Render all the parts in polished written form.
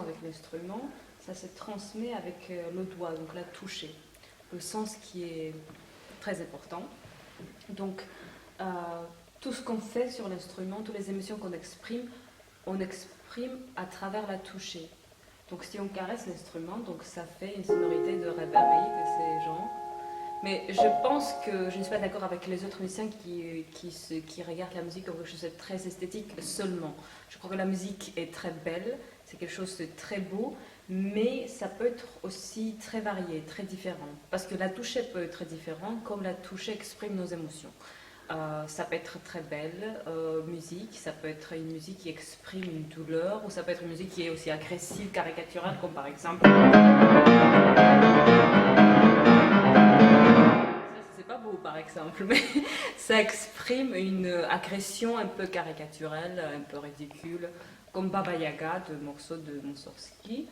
Avec l'instrument, ça se transmet avec le doigt, donc la toucher, le sens qui est très important. Donc, tout ce qu'on fait sur l'instrument, toutes les émotions qu'on exprime, on exprime à travers la toucher. Donc, si on caresse l'instrument, donc ça fait une sonorité de réverbérie de ces gens. Mais je pense que je ne suis pas d'accord avec les autres musiciens qui regardent la musique comme quelque chose de très esthétique seulement. Je crois que la musique est très belle, c'est quelque chose de très beau, mais ça peut être aussi très varié, très différent. Parce que la touche peut être différente, comme la touche exprime nos émotions. Ça peut être très belle musique, ça peut être une musique qui exprime une douleur, ou ça peut être une musique qui est aussi agressive, caricaturale, comme par exemple... C'est pas beau par exemple, mais ça exprime une agression un peu caricaturale, un peu ridicule, comme Baba Yaga de morceaux de Moussorgsky.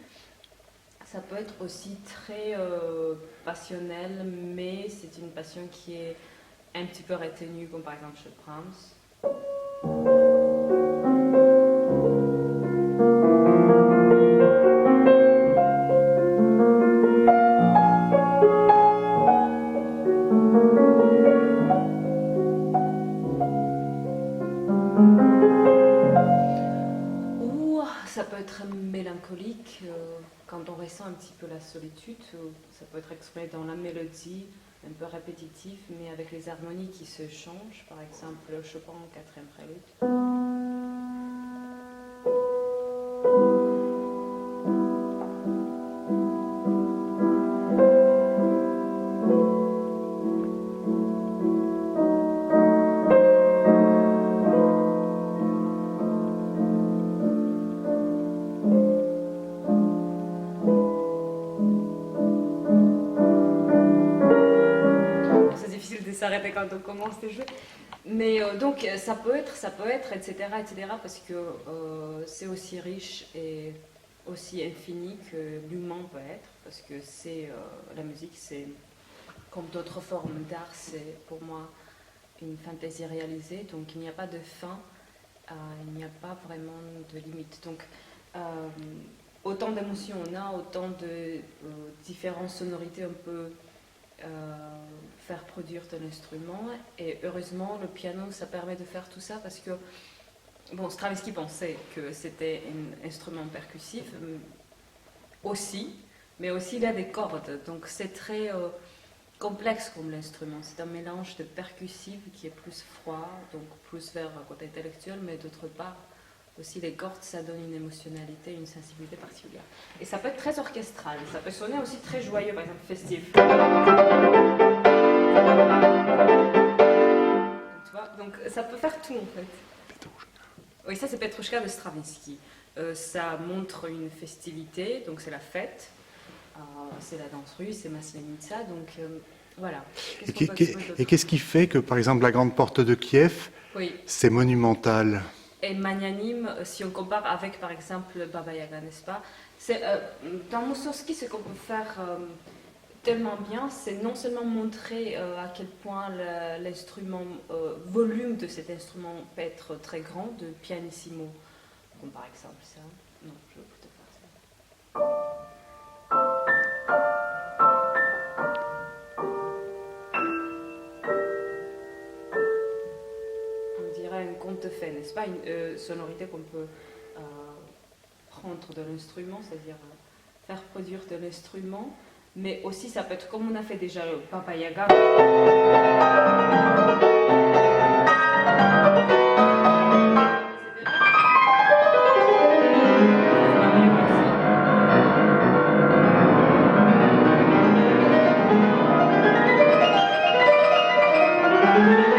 Ça peut être aussi très passionnel, mais c'est une passion qui est un petit peu retenue, comme par exemple chez Brahms. Ça peut être mélancolique quand on ressent un petit peu la solitude. Ça peut être exprimé dans la mélodie, un peu répétitif, mais avec les harmonies qui se changent. Par exemple, Chopin en 4e prélude. S'arrêter quand on commence les jeux. Mais donc ça peut être, etc., parce que c'est aussi riche et aussi infini que l'humain peut être, parce que c'est la musique, c'est comme d'autres formes d'art, c'est pour moi une fantaisie réalisée, donc il n'y a pas de fin, il n'y a pas vraiment de limite. Donc autant d'émotions on a, autant de différentes sonorités on peut faire produire de l'instrument, et heureusement le piano ça permet de faire tout ça, parce que bon, Stravinsky pensait que c'était un instrument percussif aussi, mais aussi il a des cordes, donc c'est très complexe comme l'instrument. C'est un mélange de percussif qui est plus froid, donc plus vers le côté intellectuel, mais d'autre part aussi les cordes, ça donne une émotionnalité, une sensibilité particulière. Et ça peut être très orchestral, ça peut sonner aussi très joyeux, par exemple festif. Donc, tu vois, donc ça peut faire tout en fait. Oui, ça c'est Petrouchka de Stravinsky. Ça montre une festivité, donc c'est la fête. C'est la danse russe, c'est Maslenitsa, donc voilà. Et qu'est-ce qui fait que, par exemple, la grande porte de Kiev, oui, c'est monumental et magnanime, si on compare avec, par exemple, Baba Yaga, n'est-ce pas? Dans Moussorgsky, ce qu'on peut faire tellement bien, c'est non seulement montrer à quel point l'instrument, volume de cet instrument peut être très grand, de pianissimo, comme par exemple ça. Non, je vais plutôt faire ça. Un conte de fées, n'est-ce pas? Une sonorité qu'on peut prendre de l'instrument, c'est-à-dire faire produire de l'instrument, mais aussi ça peut être comme on a fait déjà le Baba Yaga. Merci.